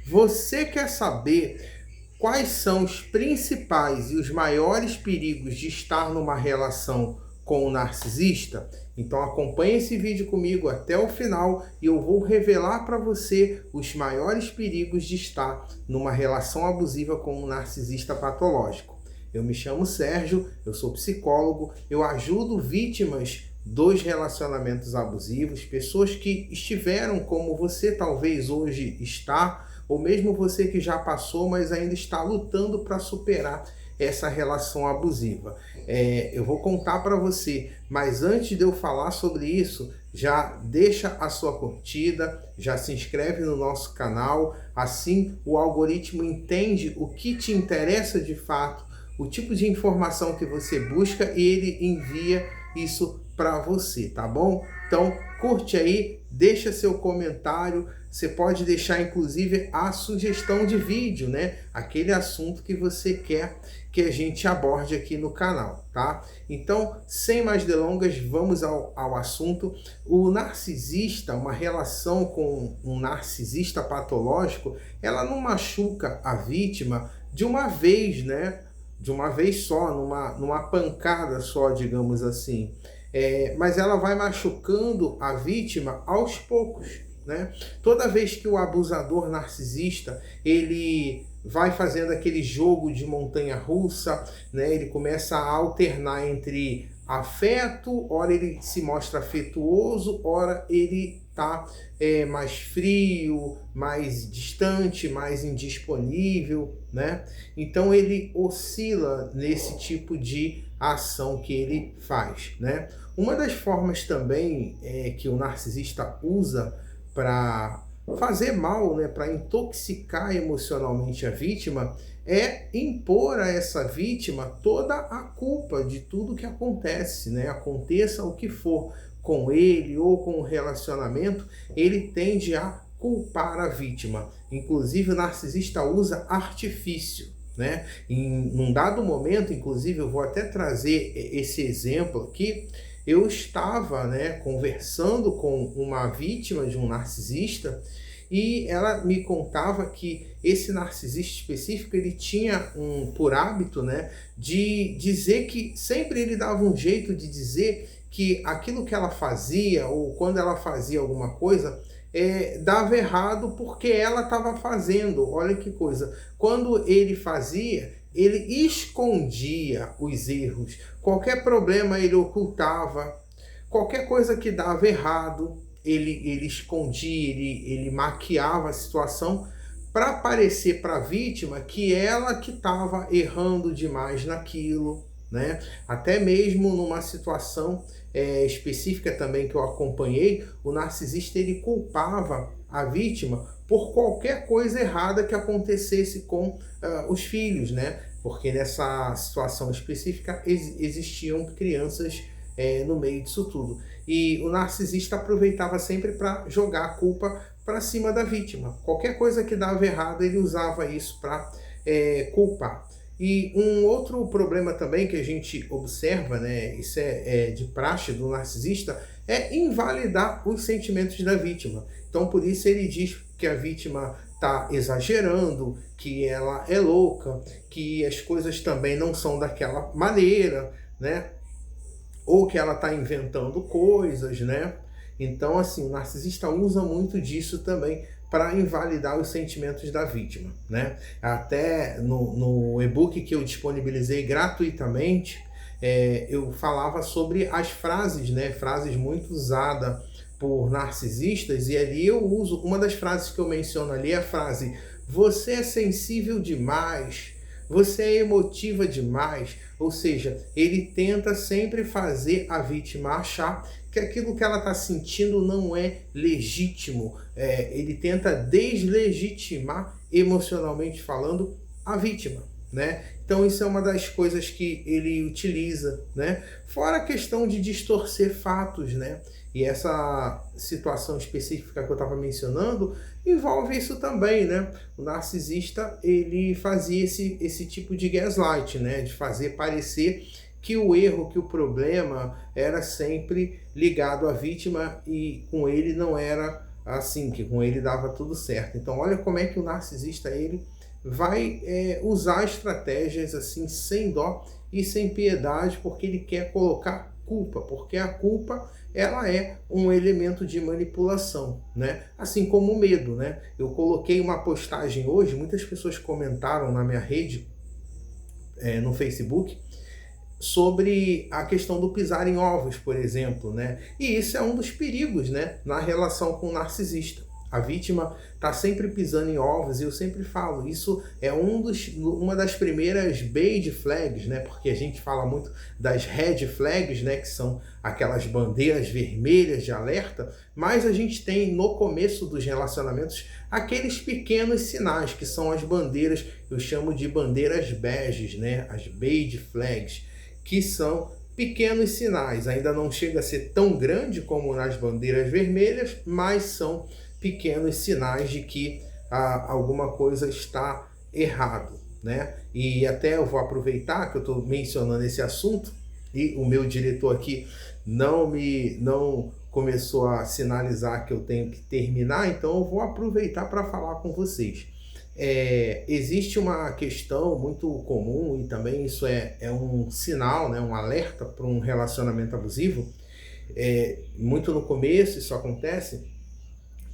Você quer saber quais são os principais e os maiores perigos de estar numa relação com o narcisista? Então acompanhe esse vídeo comigo até o final e eu vou revelar para você os maiores perigos de estar numa relação abusiva com um narcisista patológico. Eu me chamo Sérgio, eu sou psicólogo, eu ajudo vítimas dos relacionamentos abusivos, pessoas que estiveram como você talvez hoje está, ou mesmo você que já passou, mas ainda está lutando para superar essa relação abusiva. Eu vou contar para você, mas antes de eu falar sobre isso, já deixa a sua curtida, já se inscreve no nosso canal, assim o algoritmo entende o que te interessa de fato, o tipo de informação que você busca e ele envia isso para você, tá bom? Então, curte aí, deixa seu comentário, você pode deixar inclusive a sugestão de vídeo, né? Aquele assunto que você quer que a gente aborde aqui no canal, tá? Então, sem mais delongas, vamos ao assunto. O narcisista, uma relação com um narcisista patológico, ela não machuca a vítima de uma vez, né? De uma vez só, numa pancada só, digamos assim. Mas ela vai machucando a vítima aos poucos, né? Toda vez que o abusador narcisista, ele vai fazendo aquele jogo de montanha-russa, né? Ele começa a alternar entre afeto, ora ele se mostra afetuoso, ora ele tá mais frio, mais distante, mais indisponível, né? Então ele oscila nesse tipo de ação que ele faz, né? Uma das formas também que o narcisista usa para fazer mal, né, para intoxicar emocionalmente a vítima, é impor a essa vítima toda a culpa de tudo que acontece, né? Aconteça o que for com ele ou com o relacionamento, ele tende a culpar a vítima. Inclusive o narcisista usa artifício, né? Num dado momento, inclusive, eu vou até trazer esse exemplo aqui. Eu estava, né, conversando com uma vítima de um narcisista e ela me contava que esse narcisista específico, ele tinha por hábito, né, de dizer que sempre ele dava um jeito de dizer que aquilo que ela fazia ou quando ela fazia alguma coisa dava errado porque ela estava fazendo. Olha que coisa. Quando ele fazia, ele escondia os erros. Qualquer problema ele ocultava. Qualquer coisa que dava errado, ele escondia, ele maquiava a situação para parecer para a vítima que ela que estava errando demais naquilo, né? Até mesmo numa situação específica também que eu acompanhei, o narcisista ele culpava a vítima por qualquer coisa errada que acontecesse com os filhos, né? Porque nessa situação específica existiam crianças no meio disso tudo. E o narcisista aproveitava sempre para jogar a culpa para cima da vítima. Qualquer coisa que dava errado, ele usava isso para culpar. E um outro problema também que a gente observa, né, isso é de praxe do narcisista, é invalidar os sentimentos da vítima. Então, por isso ele diz que a vítima está exagerando, que ela é louca, que as coisas também não são daquela maneira, né? Ou que ela está inventando coisas, né? Então, assim, o narcisista usa muito disso também para invalidar os sentimentos da vítima, né? Até no e-book que eu disponibilizei gratuitamente, eu falava sobre as frases, né? Frases muito usadas por narcisistas, e ali eu uso, uma das frases que eu menciono ali é a frase: você é sensível demais, você é emotiva demais. Ou seja, ele tenta sempre fazer a vítima achar que aquilo que ela está sentindo não é legítimo. Ele tenta deslegitimar, emocionalmente falando, a vítima, né? Então isso é uma das coisas que ele utiliza, né? Fora a questão de distorcer fatos, né? E essa situação específica que eu estava mencionando envolve isso também, né? O narcisista, ele fazia esse tipo de gaslight, né? De fazer parecer que o erro, que o problema era sempre ligado à vítima e com ele não era assim, que com ele dava tudo certo. Então olha como é que o narcisista, ele vai usar estratégias assim sem dó e sem piedade, porque ele quer colocar culpa, porque a culpa, ela é um elemento de manipulação, né? Assim como o medo, né? Eu coloquei uma postagem hoje, muitas pessoas comentaram na minha rede, no Facebook, sobre a questão do pisar em ovos, por exemplo, né? E isso é um dos perigos, né, na relação com o narcisista. A vítima está sempre pisando em ovos, e eu sempre falo, isso é uma das primeiras beige flags, né? Porque a gente fala muito das red flags, né? Que são aquelas bandeiras vermelhas de alerta, mas a gente tem no começo dos relacionamentos aqueles pequenos sinais, que são as bandeiras, eu chamo de bandeiras beges, né? As beige flags, que são pequenos sinais. Ainda não chega a ser tão grande como nas bandeiras vermelhas, mas são pequenos sinais de que alguma coisa está errado, né? E até eu vou aproveitar que eu estou mencionando esse assunto e o meu diretor aqui não começou a sinalizar que eu tenho que terminar, então eu vou aproveitar para falar com vocês. Existe uma questão muito comum, e também isso é um sinal, né, um alerta para um relacionamento abusivo. Muito no começo isso acontece,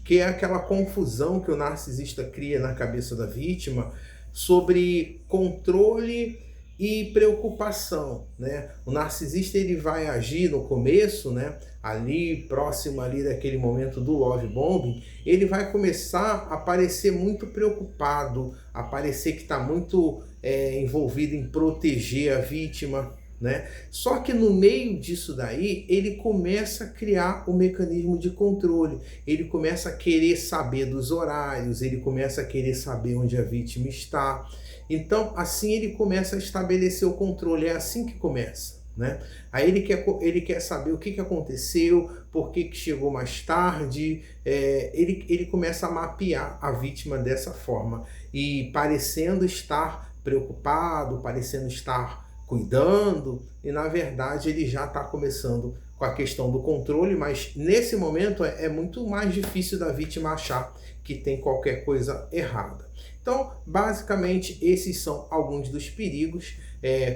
que é aquela confusão que o narcisista cria na cabeça da vítima sobre controle e preocupação, né? O narcisista, ele vai agir no começo, né, ali próximo ali daquele momento do love bombing, ele vai começar a parecer muito preocupado, a parecer que está muito envolvido em proteger a vítima, né? Só que no meio disso daí, ele começa a criar o mecanismo de controle, ele começa a querer saber dos horários, ele começa a querer saber onde a vítima está. Então, assim ele começa a estabelecer o controle, é assim que começa, né? Aí ele quer saber o que aconteceu, por que chegou mais tarde, ele começa a mapear a vítima dessa forma, e parecendo estar preocupado, parecendo estar cuidando, e na verdade ele já está começando com a questão do controle, mas nesse momento é muito mais difícil da vítima achar que tem qualquer coisa errada. Então, basicamente, esses são alguns dos perigos.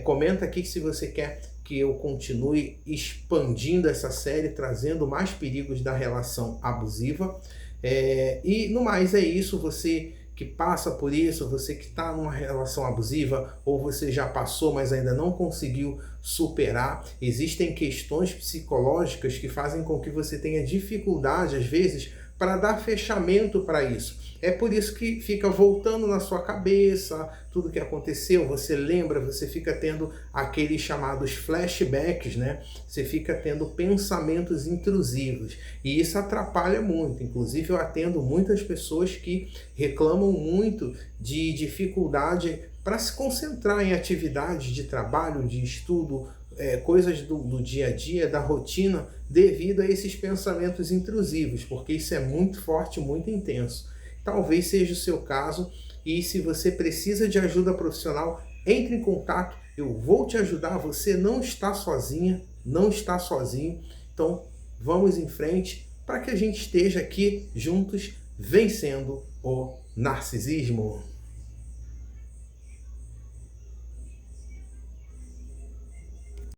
Comenta aqui se você quer que eu continue expandindo essa série, trazendo mais perigos da relação abusiva. E no mais é isso. Você que passa por isso, você que está numa relação abusiva, ou você já passou, mas ainda não conseguiu superar, existem questões psicológicas que fazem com que você tenha dificuldade, às vezes, para dar fechamento para isso. É por isso que fica voltando na sua cabeça tudo que aconteceu, você lembra, você fica tendo aqueles chamados flashbacks, né? Você fica tendo pensamentos intrusivos, e isso atrapalha muito. Inclusive eu atendo muitas pessoas que reclamam muito de dificuldade para se concentrar em atividades de trabalho, de estudo, coisas do dia a dia, da rotina, devido a esses pensamentos intrusivos, porque isso é muito forte, muito intenso. Talvez seja o seu caso, e se você precisa de ajuda profissional, entre em contato, eu vou te ajudar. Você não está sozinha, não está sozinho. Então vamos em frente para que a gente esteja aqui juntos vencendo o narcisismo.